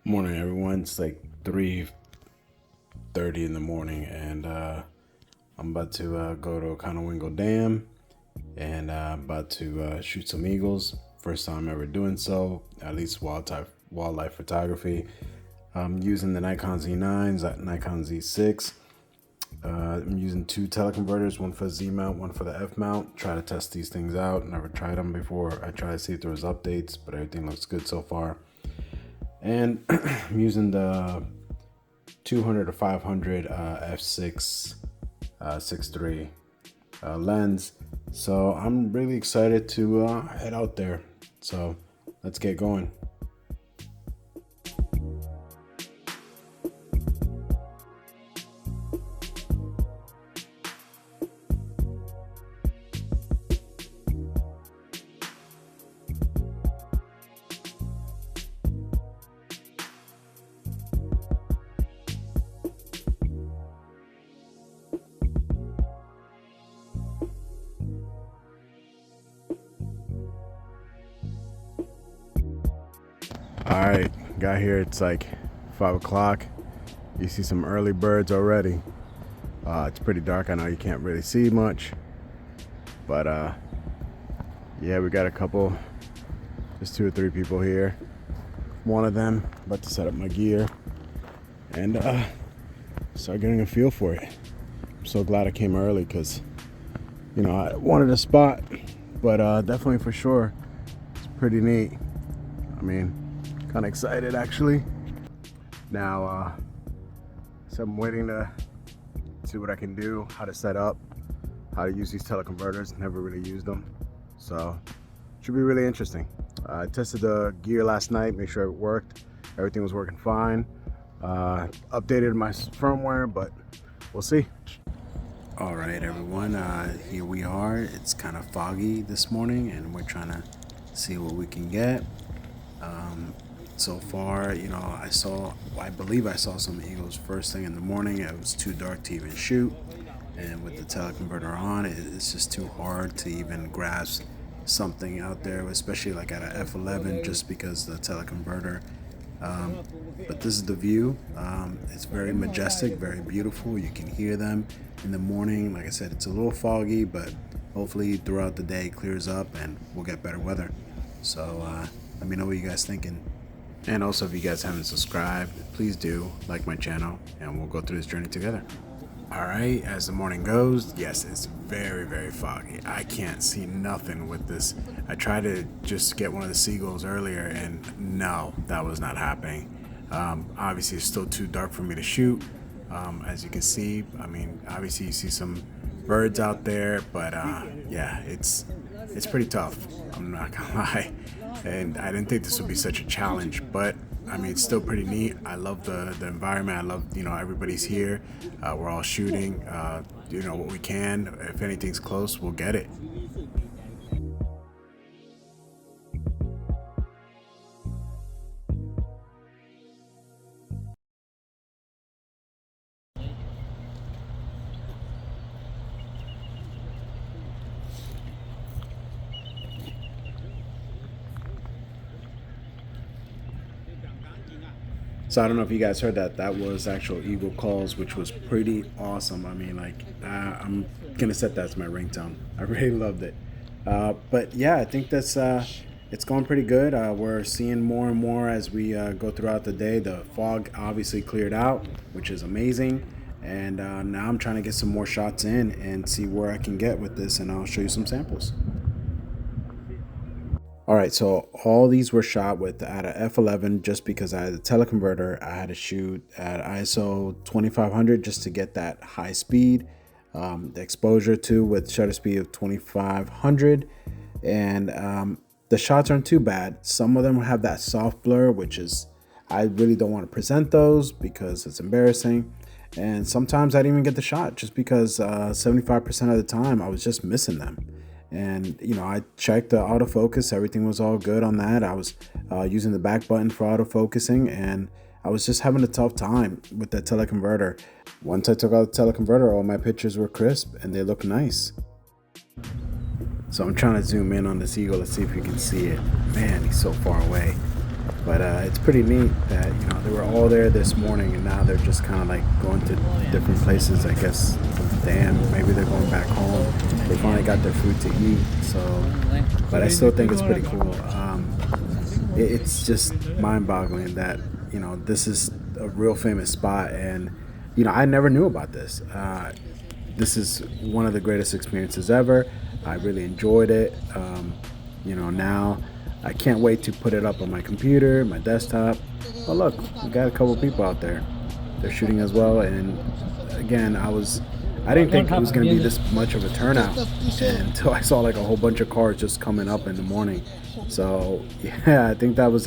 Morning, everyone. It's like 3:30 in the morning, and I'm about to go to Conowingo Dam, and about to shoot some eagles. First time ever doing so, at least wildlife photography. I'm using the Nikon Z9s, Nikon Z6. I'm using two teleconverters, one for the Z mount, one for the F mount. Try to test these things out. Never tried them before. I tried to see if there was updates, but everything looks good so far. And I'm using the 200 to 500 f6 6.3 lens. So I'm really excited to head out there. So let's get going. All right, got here. It's like 5 o'clock. You see some early birds already. It's pretty dark. I know you can't really see much, but yeah, we got a couple, just 2 or 3 people here. One of them about to set up my gear and start getting a feel for it. I'm so glad I came early because, you know, I wanted a spot, but definitely for sure, it's pretty neat. I mean, kind of excited actually. Now, so I'm waiting to see what I can do, how to set up, how to use these teleconverters. Never really used them, so should be really interesting. I tested the gear last night, make sure it worked. Everything was working fine. Updated my firmware, but we'll see. All right, everyone, here we are. It's kind of foggy this morning, and we're trying to see what we can get. So far, you know, I believe I saw some eagles first thing in the morning. It was too dark to even shoot, and with the teleconverter on, it's just too hard to even grasp something out there, especially like at a f11, just because the teleconverter. But this is the view. It's very majestic, very beautiful. You can hear them in the morning. Like I said, it's a little foggy, but hopefully throughout the day it clears up and we'll get better weather. So let me know what you guys thinking. And also, if you guys haven't subscribed, please do like my channel and we'll go through this journey together. All right, as the morning goes, yes, it's very, very foggy. I can't see nothing with this. I tried to just get one of the seagulls earlier and no, that was not happening. Obviously, it's still too dark for me to shoot. As you can see, I mean, obviously you see some birds out there, but yeah, it's pretty tough. I'm not gonna lie. And I didn't think this would be such a challenge, but I mean, it's still pretty neat. I love the environment. I love, you know, everybody's here. We're all shooting, you know, what we can. If anything's close, we'll get it. So I don't know if you guys heard that. That was actual eagle calls, which was pretty awesome. I mean, like, I'm gonna set that as my ringtone. I really loved it. But yeah, I think that's it's going pretty good. We're seeing more and more as we go throughout the day. The fog obviously cleared out, which is amazing. And now I'm trying to get some more shots in and see where I can get with this, and I'll show you some samples. All right, so all these were shot with at a f11 just because I had a teleconverter. I had to shoot at ISO 2500 just to get that high speed, the exposure too with shutter speed of 2500, and the shots aren't too bad. Some of them have that soft blur, which is, I really don't want to present those because it's embarrassing. And sometimes I didn't even get the shot just because 75% of the time I was just missing them. And you know, I checked the autofocus, everything was all good on that. I was using the back button for autofocusing, and I was just having a tough time with that teleconverter. Once I took out the teleconverter, all my pictures were crisp and they look nice. So I'm trying to zoom in on this eagle. Let's see if you can see it. Man, he's so far away. But it's pretty neat that, they were all there this morning, and now they're just kind of like going to different places, I guess, with the dam. Maybe they're going back home. They finally got their food to eat. So, but I still think it's pretty cool. It's just mind-boggling that, this is a real famous spot, and, I never knew about this. This is one of the greatest experiences ever. I really enjoyed it. Now I can't wait to put it up on my computer, my desktop. But look, we got a couple people out there. They're shooting as well. And again, I didn't think it was going to be this much of a turnout until I saw like a whole bunch of cars just coming up in the morning. So yeah, I think that was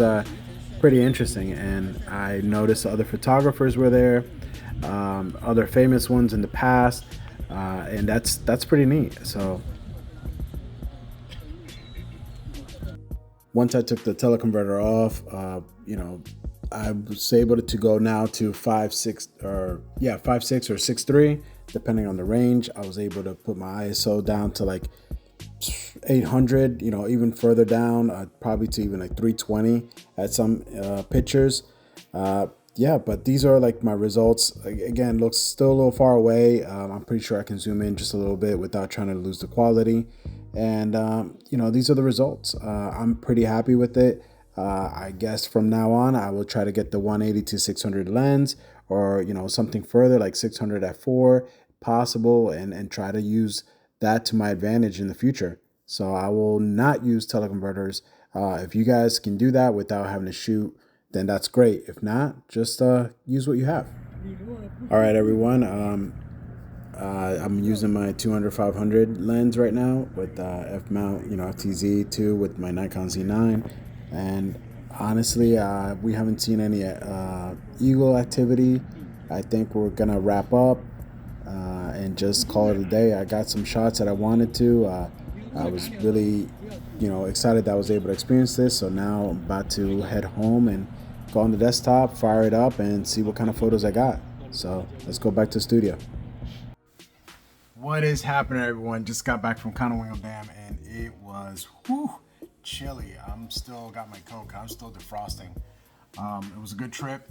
pretty interesting. And I noticed other photographers were there, other famous ones in the past. And that's pretty neat. So once I took the teleconverter off, I was able to go now to 5.6 or 6.3, depending on the range. I was able to put my ISO down to like 800, even further down, probably to even like 320 at some pictures. But these are like my results. Again, looks still a little far away. I'm pretty sure I can zoom in just a little bit without trying to lose the quality. And, these are the results. I'm pretty happy with it. I guess from now on, I will try to get the 180 to 600 lens, or, something further like 600 f4 possible, and try to use that to my advantage in the future. So I will not use teleconverters. If you guys can do that without having to shoot, then that's great. If not, just use what you have. All right, everyone. I'm using my 200-500 lens right now with f-mount, FTZ2 with my Nikon Z9. And honestly, we haven't seen any eagle activity. I think we're going to wrap up and just call it a day. I got some shots that I wanted to. I was really, excited that I was able to experience this. So now I'm about to head home and go on the desktop, fire it up, and see what kind of photos I got. So let's go back to the studio. What is happening, everyone? Just got back from Conowingo Dam, and it was chilly. I'm still got my Coke. I'm still defrosting. It was a good trip.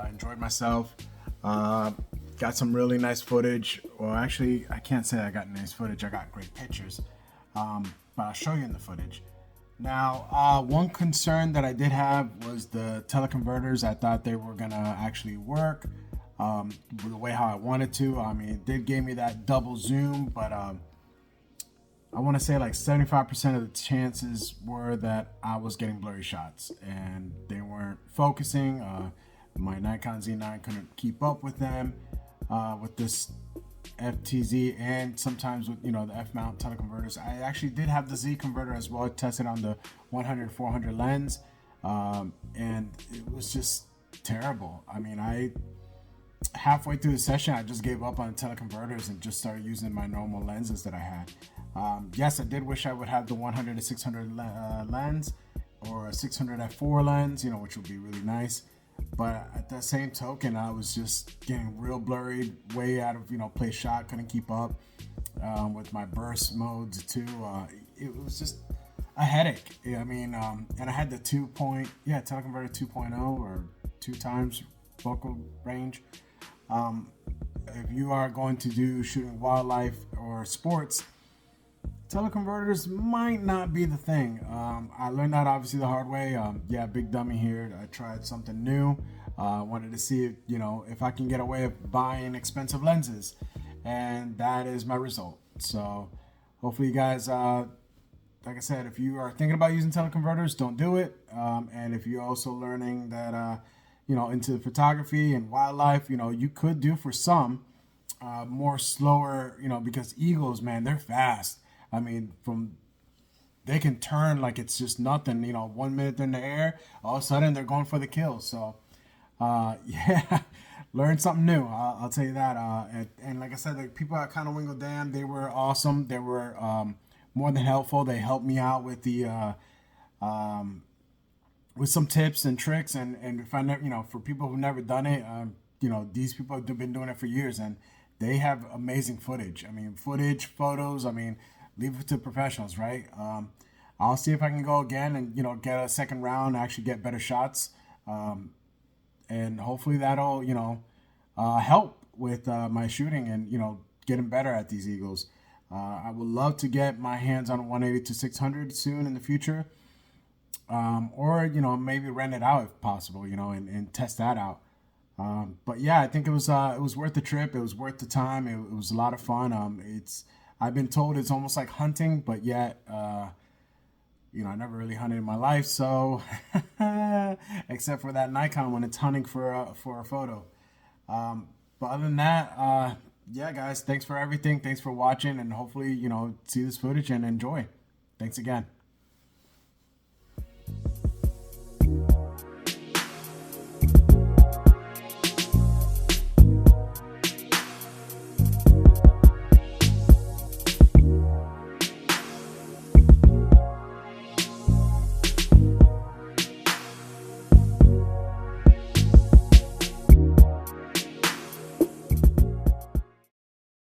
Enjoyed myself. Got some really nice footage. Well, actually, I can't say I got nice footage. I got great pictures. But I'll show you in the footage. Now, one concern that I did have was the teleconverters. I thought they were gonna actually work the way how I wanted to. I mean, it did give me that double zoom, but I want to say like 75% of the chances were that I was getting blurry shots and they weren't focusing. My Nikon Z9 couldn't keep up with them with this FTZ, and sometimes with the f-mount teleconverters. I actually did have the Z converter as well, tested on the 100-400 lens, and it was just terrible. I mean, halfway through the session, I just gave up on teleconverters and just started using my normal lenses that I had. Yes, I did wish I would have the 100-600 lens, or a 600 f4 lens, which would be really nice. But at the same token, I was just getting real blurry, way out of place shot, couldn't keep up with my burst modes too. It was just a headache. I mean, and I had the teleconverter 2.0 or 2 times focal range. If you are going to do shooting wildlife or sports, teleconverters might not be the thing. I learned that obviously the hard way. Big dummy here. I tried something new. Wanted to see if I can get away with buying expensive lenses, and that is my result. So hopefully you guys, like I said, if you are thinking about using teleconverters, don't do it. And if you're also learning that into photography and wildlife, you could do for some more slower, because eagles, man, they're fast. I mean, they can turn like it's just nothing. 1 minute they're in the air, all of a sudden they're going for the kill. So, learn something new. I'll tell you that. And like I said, the people at Conowingo Dam, they were awesome. They were more than helpful. They helped me out with the with some tips and tricks. And if I never, for people who've never done it, these people have been doing it for years, and they have amazing footage. I mean, photos. I mean, leave it to professionals, right? I'll see if I can go again and get a second round, actually get better shots. And hopefully that'll, help with my shooting and, getting better at these eagles. I would love to get my hands on a 180 to 600 soon in the future. Or, maybe rent it out if possible, and test that out. But yeah, I think it was worth the trip. It was worth the time. It was a lot of fun. I've been told it's almost like hunting, but yet, I never really hunted in my life. So, except for that Nikon when it's hunting for a photo. But other than that, yeah, guys, thanks for everything. Thanks for watching, and hopefully, see this footage and enjoy. Thanks again.